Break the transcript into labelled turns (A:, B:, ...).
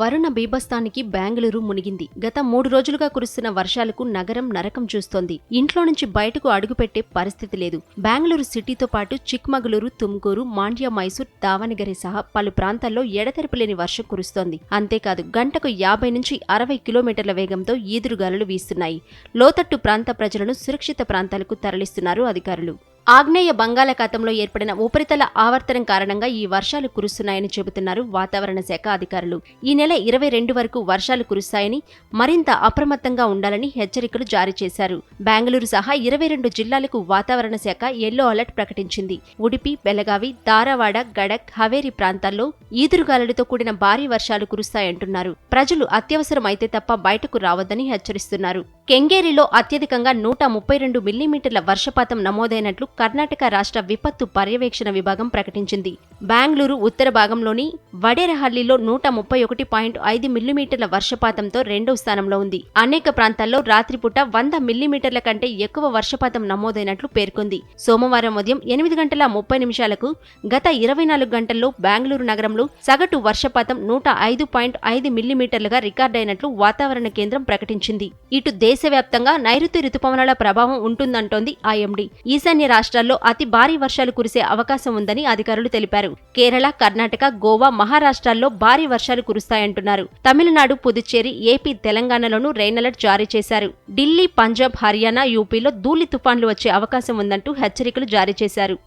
A: వరుణ బీభత్సానికి బెంగళూరు మునిగింది. గత 3 రోజులుగా కురుస్తున్న వర్షాలకు నగరం నరకం చూస్తోంది. ఇంట్లో నుంచి బయటకు అడుగుపెట్టే పరిస్థితి లేదు. బెంగళూరు సిటీతో పాటు చిక్మగళూరు, తుమ్కూరు, మాండ్య, మైసూర్, దావణగిరి సహా పలు ప్రాంతాల్లో ఎడతెరపిలేని వర్షం కురుస్తోంది. అంతేకాదు గంటకు 50 నుంచి 60 కిలోమీటర్ల వేగంతో ఈదురుగాలులు వీస్తున్నాయి. లోతట్టు ప్రాంత ప్రజలను సురక్షిత ప్రాంతాలకు తరలిస్తున్నారు అధికారులు. ఆగ్నేయ బంగాళాఖాతంలో ఏర్పడిన ఉపరితల ఆవర్తనం కారణంగా ఈ వర్షాలు కురుస్తున్నాయని చెబుతున్నారు వాతావరణ శాఖ అధికారులు. ఈ నెల 22 వరకు వర్షాలు కురుస్తాయని, మరింత అప్రమత్తంగా ఉండాలని హెచ్చరికలు జారీ చేశారు. బెంగళూరు సహా 22 జిల్లాలకు వాతావరణ శాఖ యెల్లో అలర్ట్ ప్రకటించింది. ఉడిపి, బెళగావి, ధారవాడ, గడక్, హవేరి ప్రాంతాల్లో ఈదురుగాలులతో కూడిన భారీ వర్షాలు కురుస్తాయంటున్నారు. ప్రజలు అత్యవసరం అయితే తప్ప బయటకు రావద్దని హెచ్చరిస్తున్నారు. కెంగేరిలో అత్యధికంగా 132 మిల్లీమీటర్ల వర్షపాతం నమోదైనట్లు కర్ణాటక రాష్ట్ర విపత్తు పర్యవేక్షణ విభాగం ప్రకటించింది. బెంగళూరు ఉత్తర భాగంలోని వడేరహళ్లిలో 131.5 మిల్లీమీటర్ల వర్షపాతంతో రెండవ స్థానంలో ఉంది. అనేక ప్రాంతాల్లో రాత్రిపూట 100 మిల్లీమీటర్ల కంటే ఎక్కువ వర్షపాతం నమోదైనట్లు పేర్కొంది. సోమవారం ఉదయం 8 గంటల 30 నిమిషాలకు గత 24 గంటల్లో బెంగళూరు నగరంలో సగటు వర్షపాతం 105.5 మిల్లీమీటర్లుగా రికార్డైనట్లు వాతావరణ కేంద్రం ప్రకటించింది. ఇటు దేశవ్యాప్తంగా నైరుతి రుతుపవనాల ప్రభావం ఉంటుందంటోంది ఐఎండీ. ఈశాన్య రాష్ట్రాల్లో అతి భారీ వర్షాలు కురిసే అవకాశం ఉందని అధికారులు తెలిపారు. కేరళ, కర్ణాటక, గోవా, మహారాష్ట్రాల్లో భారీ వర్షాలు కురుస్తాయంటున్నారు. తమిళనాడు, పుదుచ్చేరి, ఏపీ, తెలంగాణలోనూ రెయిన్ అలర్ట్ జారీ చేశారు. ఢిల్లీ, పంజాబ్, హర్యానా, యూపీలో ధూళి తుఫాన్లు వచ్చే అవకాశం ఉందంటూ హెచ్చరికలు జారీ చేశారు.